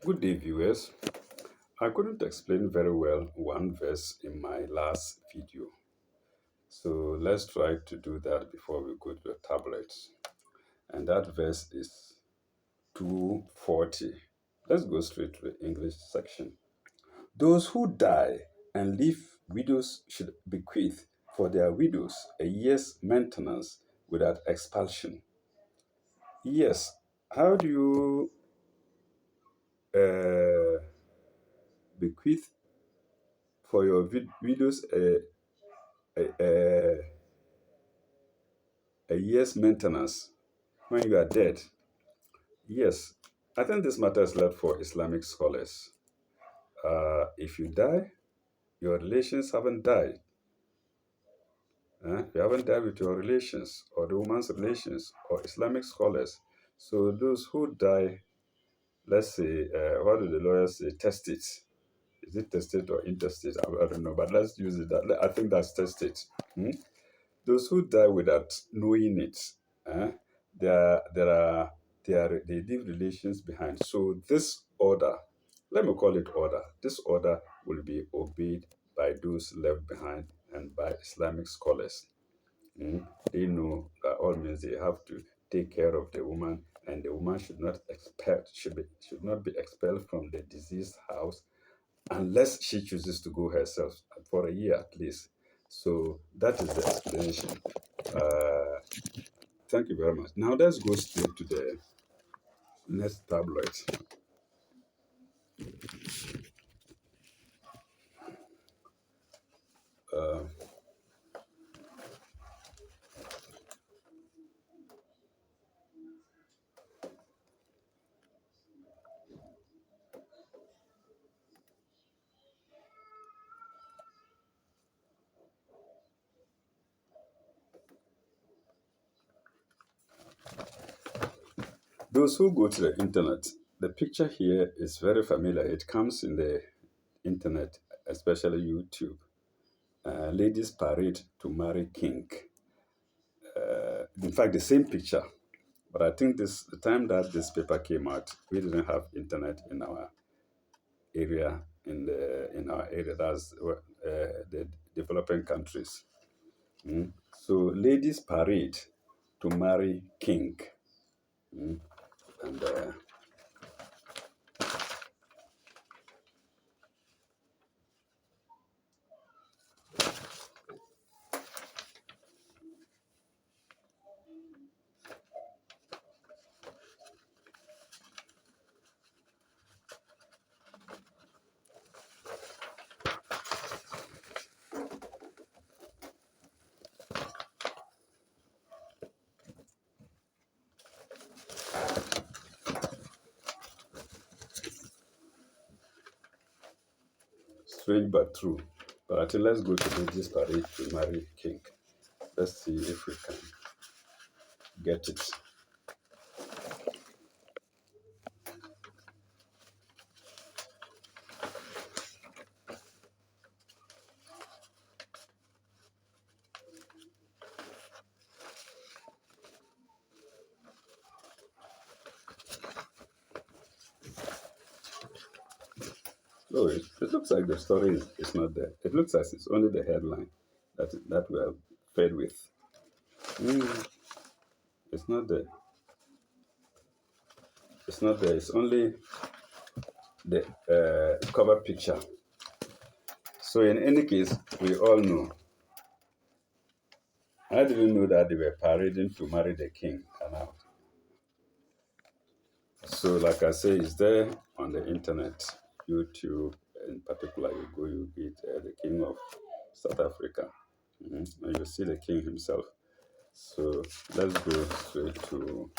Good day, viewers. I couldn't explain very well one verse in my last video. So let's try to do that before we go to the tablets. And that verse is 240. Let's go straight to the English section. Those who die and leave widows should bequeath for their widows a year's maintenance without expulsion. Yes, how do you uh, bequeath for your widows a a year's maintenance when you are dead? Yes, I think this matter is left for Islamic scholars. If you die, your relations haven't died. You haven't died with your relations or the woman's relations or Islamic scholars. So those who die, let's say, what do the lawyers say? Testate. Is it testate or intestate? I don't know, but let's use it. I think that's testate. Hmm? Those who die without knowing it, eh, there are they leave relations behind. So this order, let me call it order. This order will be obeyed by those left behind and by Islamic scholars. Mm. They know that all means they have to take care of the woman, and the woman should not be expelled from the deceased house unless she chooses to go herself for a year at least. So that is the explanation. Uh, Thank you very much. Now let's go straight to the next tablet. Uh, those who go to the internet, the picture here is very familiar. It comes in the internet, especially YouTube. Ladies parade to marry king. In fact, the same picture. But I think the time that this paper came out, we didn't have internet in our area in our area. That's the developing countries. Mm. So ladies parade to marry king. Mm. And strange but true. But I think let's go to ladies parade to marry king. Let's see if we can get it. No, it looks like the story is not there. It looks as it's only the headline that we are fed with. Mm, it's not there. It's not there. It's only the cover picture. So in any case, we all know. I didn't know that they were parading to marry the king. So like I say, it's there on the internet, YouTube in particular. You go, you get the king of South Africa. And you see the king himself. So let's go straight to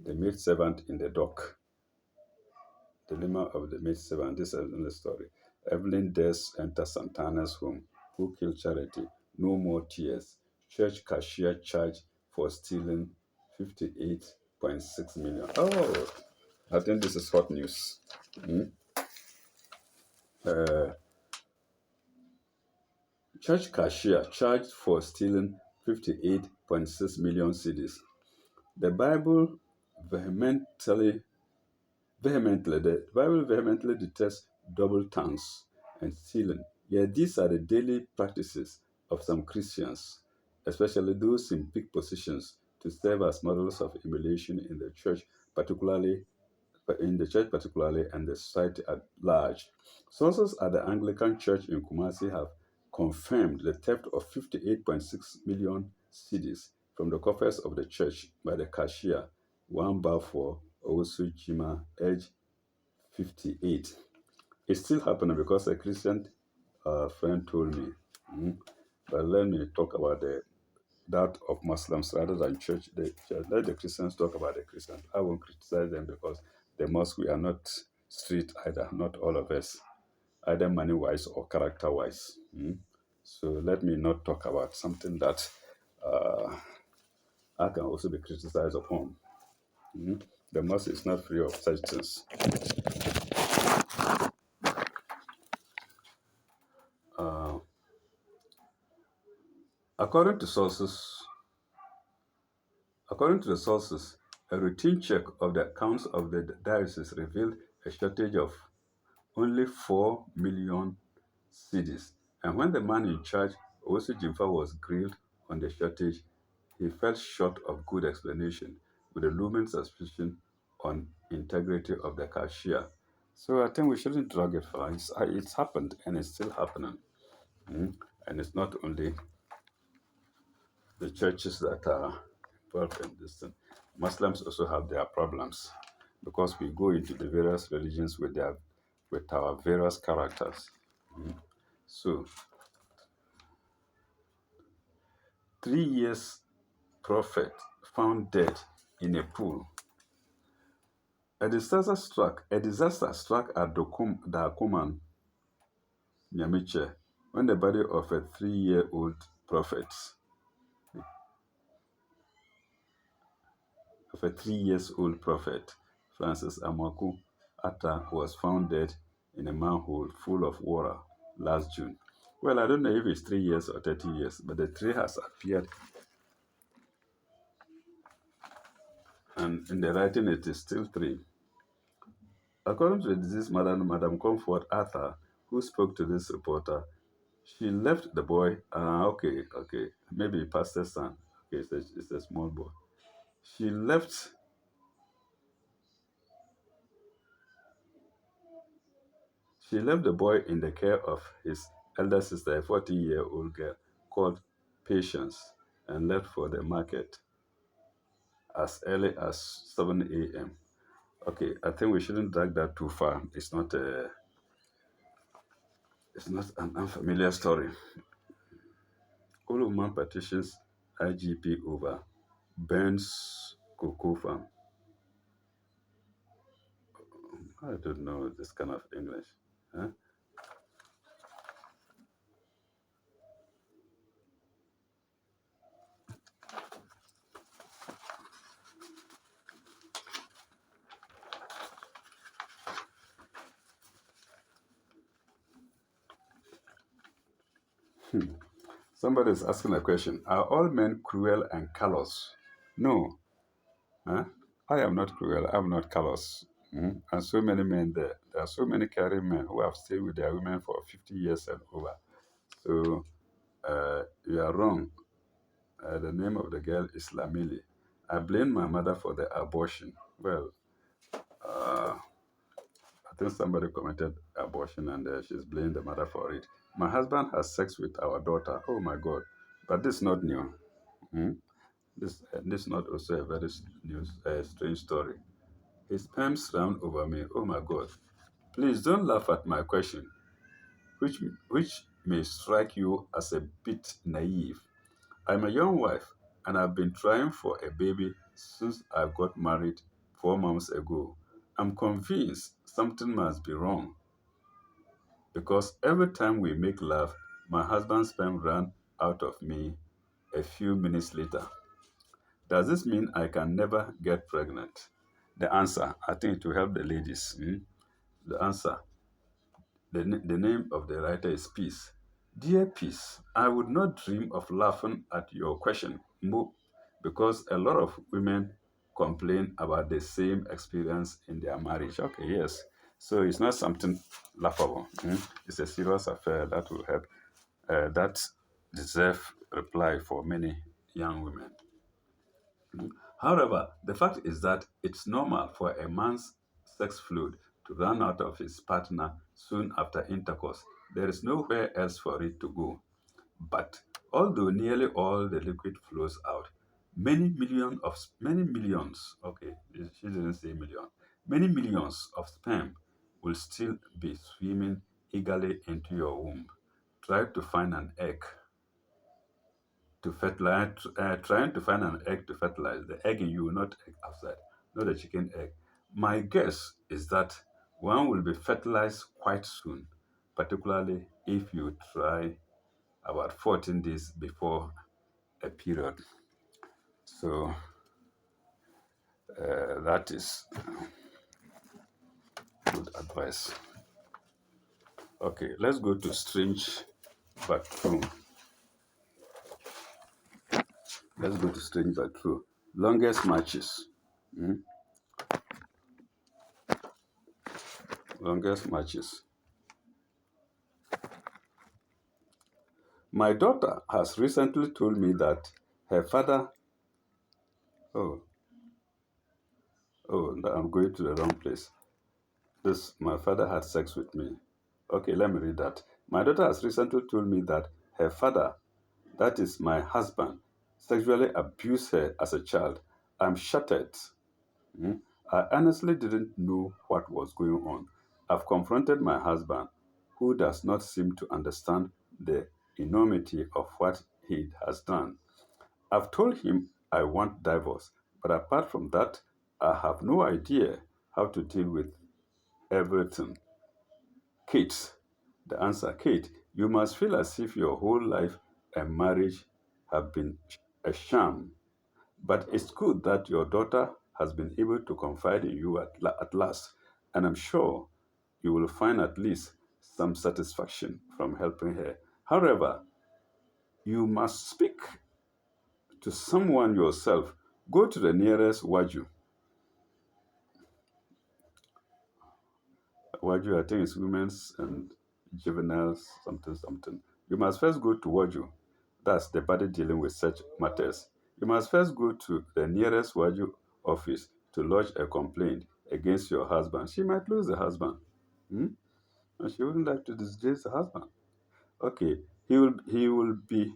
the maid servant in the dock. Dilemma of the maid servant. This is in the story. Evelyn dares enter Santana's home. Who killed Charity? No more tears. Church cashier charged for stealing 58.6 million. Oh, I think this is hot news. Hmm? Uh, Church cashier charged for stealing 58.6 million cedis. The Bible vehemently vehemently. The Bible vehemently detests double tongues and stealing. Yet these are the daily practices of some Christians, especially those in big positions, to serve as models of emulation in the church, particularly and the society at large. Sources at the Anglican Church in Kumasi have confirmed the theft of 58.6 million cedis from the coffers of the church by the cashier, one Balfour Owusu Jima, aged 58. It's still happening because a Christian friend told me. Mm. But let me talk about that of Muslims rather than church. Let the Christians talk about the Christians. I won't criticize them because the mosque, we are not street either, not all of us, either money wise or character wise. Mm. So let me not talk about something that uh, I can also be criticized upon. Mm. The mosque is not free of such things. Uh, according to sources, According to the sources, a routine check of the accounts of the diocese revealed a shortage of only 4 million cedis. And when the man in charge, Osu Jimfa, was grilled on the shortage, he fell short of good explanation with a looming suspicion on integrity of the cashier. So I think we shouldn't drag it far. It's happened and it's still happening. Mm. And it's not only the churches that are involved in this thing. Muslims also have their problems because we go into the various religions with our various characters. Mm. So 3 years prophet found dead in a pool. A disaster struck at Dakuman, Nyamiche, when the body of a 3-year-old of a 3 years old prophet, Francis Amaku Atta, was found dead in a manhole full of water last June. Well, I don't know if it's 3 years or 30 years, but the tree has appeared, and in the writing it is still three. According to the deceased mother, Madam Comfort Arthur, who spoke to this reporter, she left the boy. Okay, maybe pastor's son. Okay, it's a small boy. She left She left the boy in the care of his elder sister, a 14-year-old girl called Patience, and left for the market as early as 7 a.m. Okay, I think we shouldn't drag that too far. It's not an unfamiliar story. Old woman petitions IGP over Burns cocoa farm. I don't know this kind of English. Huh? Somebody is asking a question. Are all men cruel and callous? No. Huh? I am not cruel. I'm not callous. Mm? And so many men there. There are so many caring men who have stayed with their women for 50 years and over. So you are wrong. The name of the girl is Lamili. I blame my mother for the abortion. Well, uh, I think somebody committed abortion and she's blaming the mother for it. My husband has sex with our daughter. Oh my God. But this is not new. Mm? This is not also a very strange story. His palms round over me. Oh my God. Please don't laugh at my question, which may strike you as a bit naive. I'm a young wife and I've been trying for a baby since I got married 4 months ago. I'm convinced something must be wrong because every time we make love, my husband's sperm ran out of me a few minutes later. Does this mean I can never get pregnant? The answer, I think it will help the ladies. The answer, the name of the writer is Peace. Dear Peace, I would not dream of laughing at your question, because a lot of women complain about the same experience in their marriage. Okay, yes. So it's not something laughable. It's a serious affair that will help, that deserve reply for many young women. However, the fact is that it's normal for a man's sex fluid to run out of his partner soon after intercourse. There is nowhere else for it to go. But although nearly all the liquid flows out, many millions, okay, she didn't say million, many millions of sperm will still be swimming eagerly into your womb. Try to find an egg to fertilize, trying to find an egg to fertilize. The egg in you, not egg outside, not a chicken egg. My guess is that one will be fertilized quite soon, particularly if you try about 14 days before a period. So that is good advice. Okay, let's go to strange but true. Let's go to strange but true. Longest matches. Longest matches. My daughter has recently told me that her father. Oh, oh, I'm going to the wrong place. This, my father had sex with me. Okay, let me read that. My daughter has recently told me that her father, that is my husband, sexually abused her as a child. I'm shattered. Hmm? I honestly didn't know what was going on. I've confronted my husband, who does not seem to understand the enormity of what he has done. I've told him I want divorce, but apart from that, I have no idea how to deal with everything. Kate, the answer, Kate, you must feel as if your whole life and marriage have been a sham. But it's good that your daughter has been able to confide in you at last, and I'm sure you will find at least some satisfaction from helping her. However, you must speak to someone yourself. Go to the nearest Waju. Waju, I think it's women's and juveniles, something, something. You must first go to Waju. That's the body dealing with such matters. You must first go to the nearest Waju office to lodge a complaint against your husband. She might lose the husband. Hmm? And she wouldn't like to disgrace the husband. Okay, he will be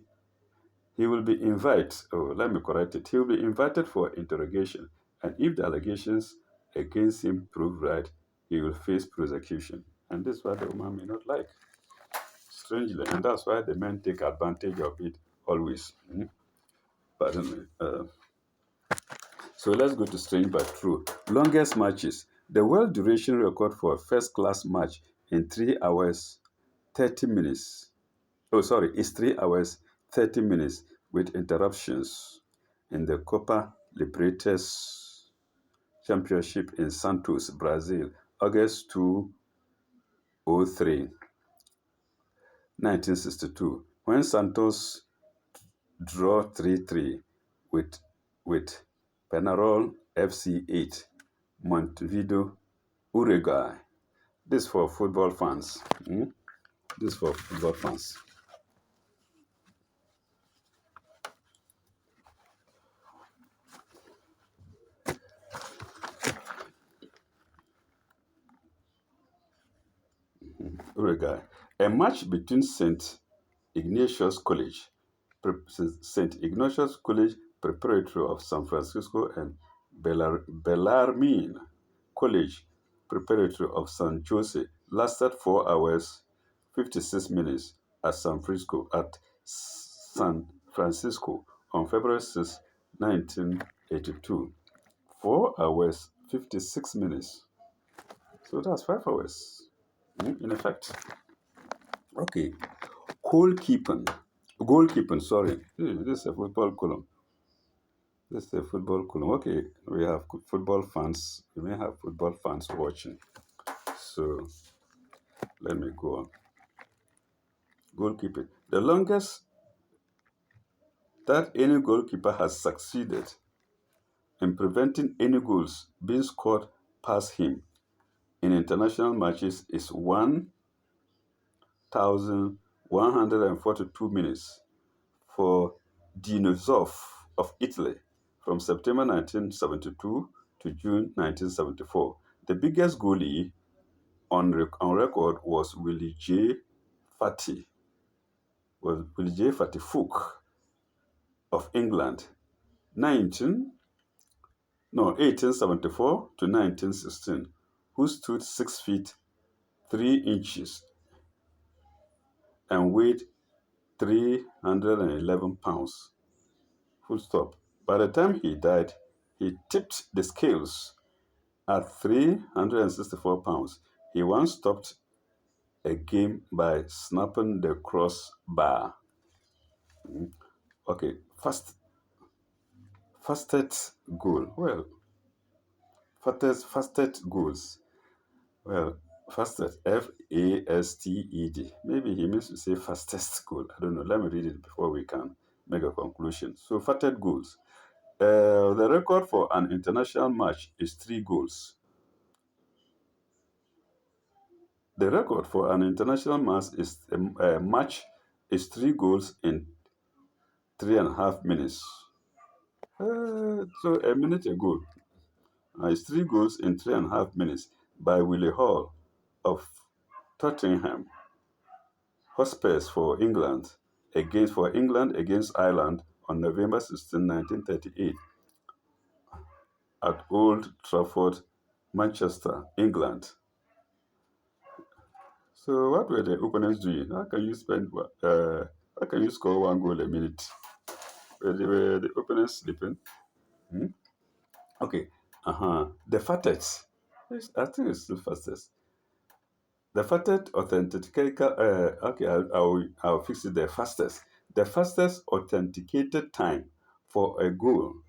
invited. Oh, let me correct it. He will be invited for interrogation, and if the allegations against him prove right, he will face prosecution. And this is what the woman may not like, strangely, and that's why the men take advantage of it always. Pardon me. So let's go to strange but true. Longest matches. The world duration record for a first class match in 3 hours 30 minutes. Oh, sorry, it's 3 hours 30 minutes with interruptions in the Copa Libertadores Championship in Santos, Brazil, August 203, 1962, when Santos draw 3-3 with, with Penarol FC 8, Montevideo, Uruguay. This for football fans. This for football fans. Uruguay. A match between Ignatius College, St. Ignatius College Preparatory of San Francisco and Bellarmine College Preparatory of San Jose lasted 4 hours 56 minutes at San Francisco on February 6, 1982. 4 hours 56 minutes. So that's 5 hours in effect. Okay. Goalkeeping. Goalkeeping, sorry. This is a football column. This is a football column. Okay, we have football fans. We may have football fans watching. So let me go on. Goalkeeping. The longest that any goalkeeper has succeeded in preventing any goals being scored past him in international matches is 1,142 minutes for Dinosov of Italy from September 1972 to June 1974. The biggest goalie on record was Willie J. Fatty Fook of England, 19 no 1874 to 1916, who stood 6 feet 3 inches and weighed 311 pounds. Full stop. By the time he died, he tipped the scales at 364 pounds. He once stopped a game by snapping the crossbar. Okay, fastest goal. Well, fastest goals. Well, fastest, Fasted. Maybe he means to say fastest goal. I don't know. Let me read it before we can make a conclusion. So, fastest goals. The record for an international match is 3 goals. The record for an international match is 3 goals in 3.5 minutes. So a minute ago, it's 3 goals in 3.5 minutes by Willie Hall of Tottenham Hotspurs for England against Ireland on November 16, 1938 at Old Trafford, Manchester, England. So what were the opponents doing? How can you score 1 goal a minute? Were the opponents sleeping? Hmm? Okay. The fattest. I think it's the fastest. The fastest authenticated. Okay, I'll fix it. The fastest. The fastest authenticated time for a goal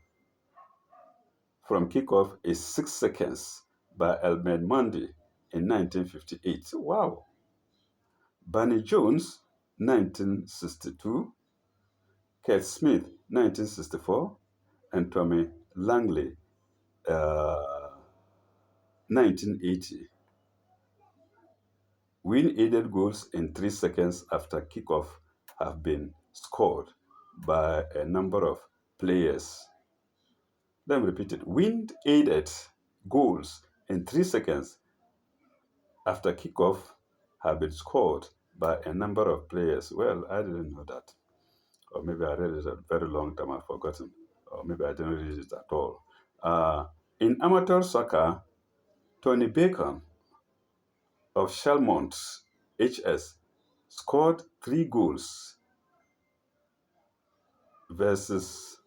from kickoff is 6 seconds by Elmed Mendy in 1958. Wow. Barney Jones, 1962. Kurt Smith, 1964. And Tommy Langley, 1980. Win-aided goals in 3 seconds after kickoff have been scored by a number of players. Let me repeat it. Win-aided goals in 3 seconds after kickoff have been scored by a number of players. Well, I didn't know that. Or maybe I read it a very long time, I've forgotten. Or maybe I didn't read it at all. In amateur soccer, Tony Bacon of Shelmont HS scored 3 goals versus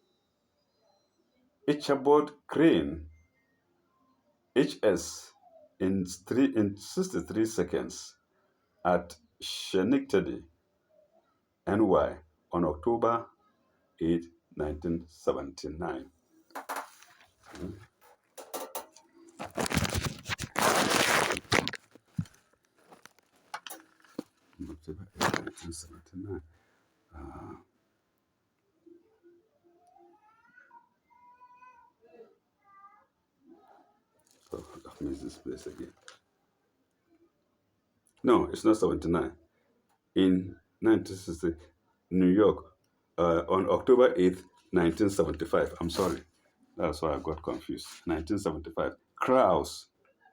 Ichabod Crane HS in 63 seconds at Schenectady, NY on October 8, 1979. October 8, 1979. So I've missed this place again. No, it's not 79. In 1960, New York, on October 8th, 1975. I'm sorry. That's why I got confused. 1975. Crowds.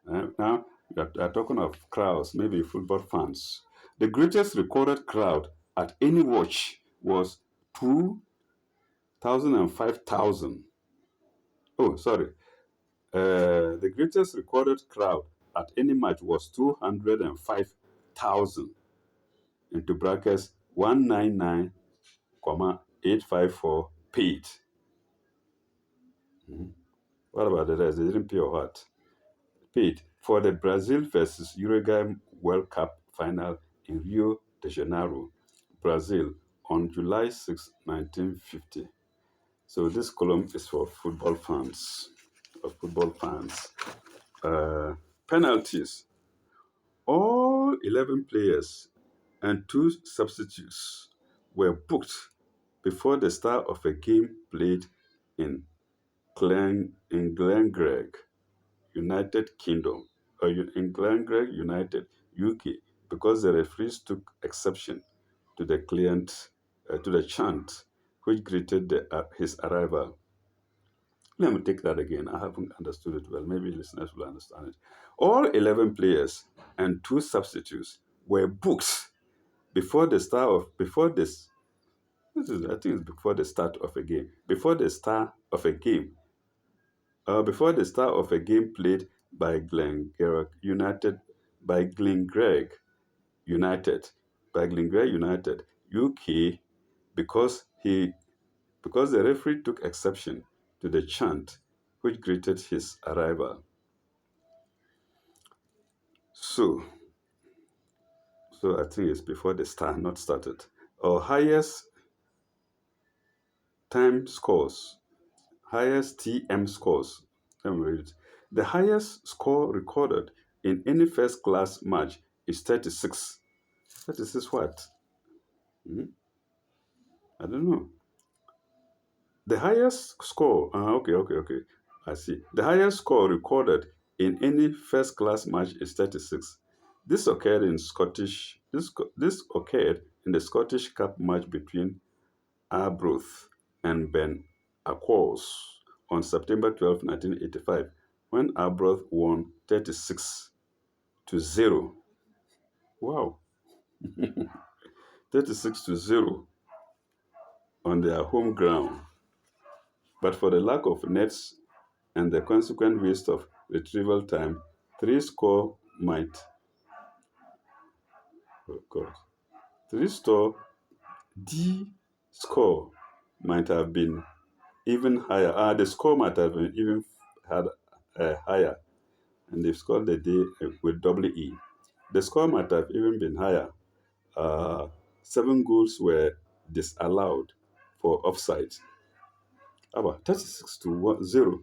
Now, we are talking of crowds, maybe football fans. The greatest recorded crowd at any watch was 2,005,000. Oh, sorry. The greatest recorded crowd at any match was 205,000, into brackets 199,854 paid. What about the rest? They didn't pay or what? Paid for the Brazil versus Uruguay World Cup final in Rio de Janeiro, Brazil, on July 6, 1950. So this column is for football fans. Penalties. All 11 players and 2 substitutes were booked before the start of a game played in Glengreg, United Kingdom, or in Glengreg, United UK, because the referees took exception to the chant which greeted his arrival. Let me take that again. I haven't understood it well. Maybe listeners will understand it. All 11 players and two substitutes were booked before this. This is, I think it's before the start of a game. Before the start of a game played by Glengreg United, by Glengreg United, UK, because he because the referee took exception to the chant which greeted his arrival. So, so I think it's before the start, not started. Or time scores, highest TM scores. Let me read it. The highest score recorded in any first class match is 36. 36 what? Hmm? I don't know. The highest score, okay. I see. The highest score recorded in any first class match is 36. This occurred in the Scottish Cup match between Arbroath and Ben Aquos on September 12, 1985, when Arbroath won 36-0. Wow, 36-0 on their home ground. But for the lack of nets and the consequent waste of retrieval time, three score might, oh God, three store D score might have been even higher. The score might have been even had higher, and they've scored the D with double E. The score might have even been higher. Uh, 7 goals were disallowed for offside. How about 36-0?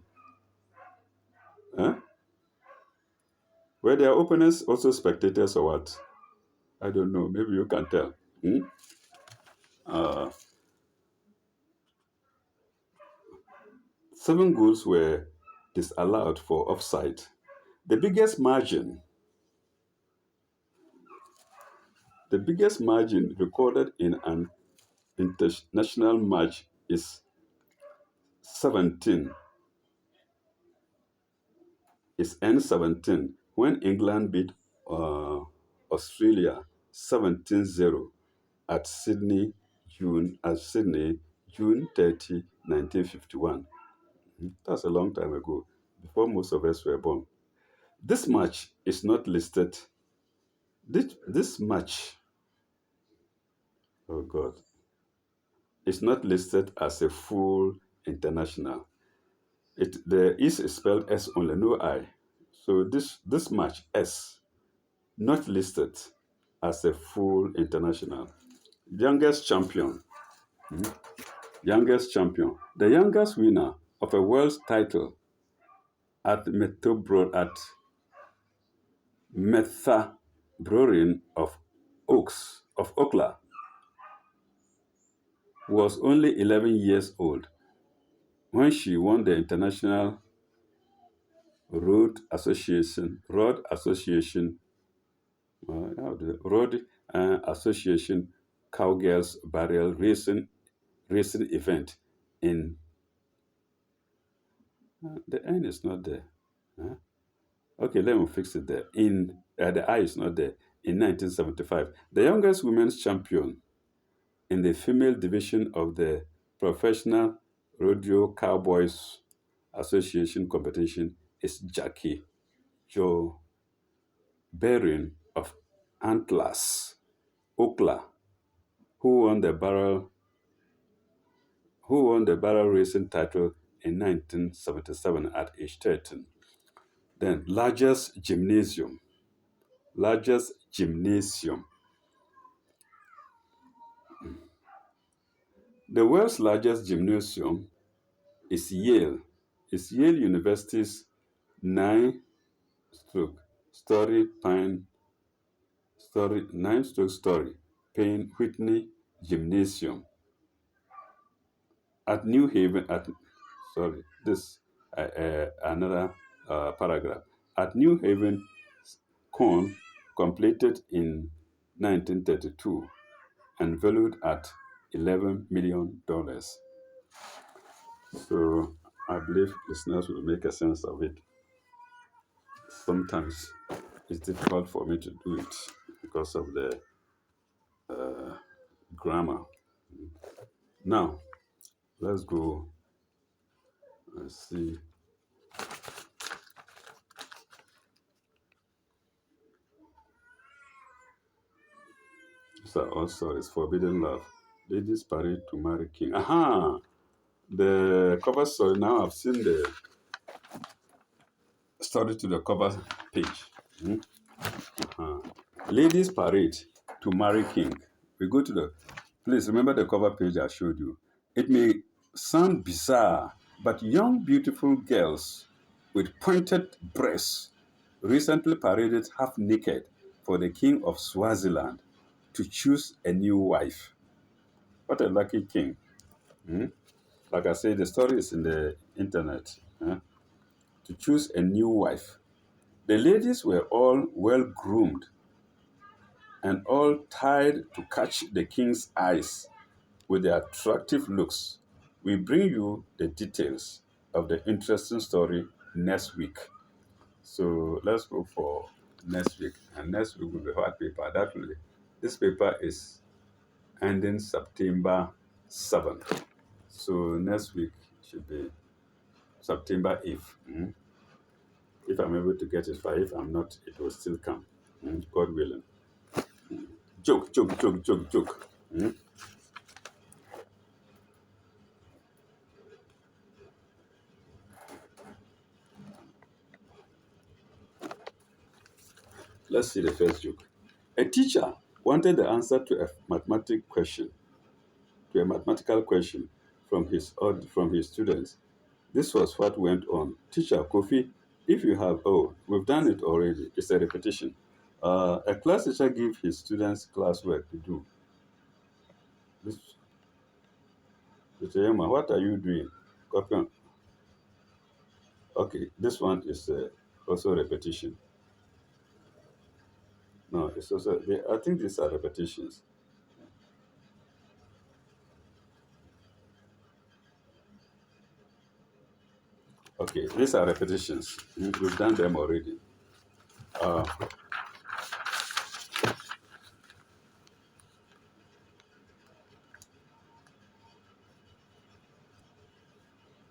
Huh? Were their opponents also spectators or what? I don't know. Maybe you can tell. Hmm? Uh, 7 goals were disallowed for offside. The biggest margin, the biggest margin recorded in an international match is 17. Is N17 when England beat uh, Australia 17-0 at Sydney, June 30, 1951. That's a long time ago, before most of us were born. This match is not listed. This match, oh God, is not listed as a full international. The is spelled S only, no I. So this match S not listed as a full international. Youngest champion. Youngest champion. The youngest winner of a world title at Metha Brewing of Oakla was only 11 years old when she won the International Road Road Association Cowgirls Barrel Racing event in the N is not there. Huh? Okay, let me fix it there. The I is not there. In 1975, the youngest women's champion in the female division of the Professional Rodeo Cowboys Association competition is Jackie Joe Bering of Antlers, Oakla, who won the barrel racing title in 1977 at age 13. Then largest gymnasium. The world's largest gymnasium is Yale. It's Yale University's 9-story Pine story 9-story Payne Whitney Gymnasium at New Haven at sorry this Another paragraph. At New Haven, corn completed in 1932 and valued at $11 million. So I believe listeners will make a sense of it. Sometimes it's difficult for me to do it because of the grammar. Now, let's go and see. So also it's forbidden love. Ladies parade to marry king. Aha! The cover story. Now I've seen the story to the cover page. Hmm? Uh, Ladies parade to marry king. We go to the. Please remember the cover page I showed you. It may sound bizarre, but young, beautiful girls with pointed breasts recently paraded half naked for the king of Swaziland to choose a new wife. What a lucky king. Hmm? Like I said, the story is in the internet. To choose a new wife. The ladies were all well groomed and all tied to catch the king's eyes with their attractive looks. We bring you the details of the interesting story next week. So let's go for next week. And next week will be white paper. That will be, this paper is ending September 7th. So next week should be September 8th. If I'm able to get it far, if I'm not, it will still come. God willing. Joke, joke, joke, joke, joke. Let's see the first joke. A teacher wanted the answer to a mathematical question from his students. This was what went on. Teacher Kofi, if you have, oh, we've done it already. It's a repetition. A class teacher gives his students classwork to do. This, Mr. Yema, what are you doing? Copy on. Okay, this one is also repetition. No, it's also, I think these are repetitions. Okay, these are repetitions. We've done them already. Uh,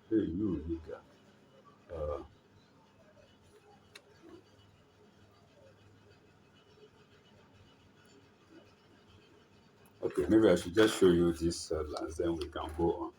hey, you, nigga. Uh, okay, maybe I should just show you these lines, then we can go on.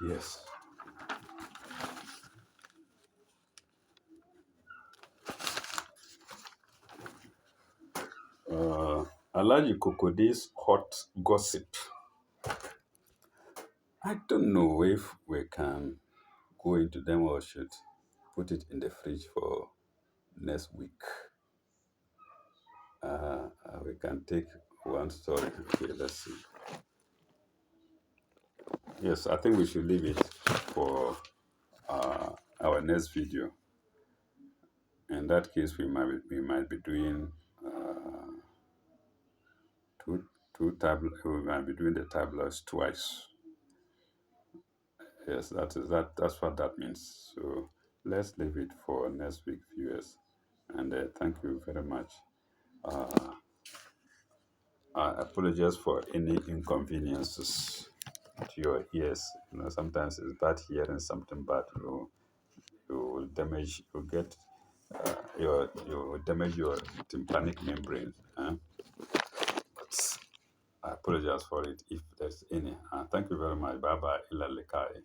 Yes. Alaji Kokode's hot gossip. I don't know if we can go into them or should put it in the fridge for next week. We can take one story. Okay, let's see. Yes, I think we should leave it for our next video. In that case, we might be doing two two tablet. We might be doing the tablets twice. Yes, that's what that means. So let's leave it for next week, viewers. And thank you very much. Uh, I apologize for any inconveniences to your ears. Sometimes it's bad hearing something bad. You will damage. You get you will damage your tympanic membrane. But I apologize for it if there's any. Thank you very much. Bye bye. Ila likai.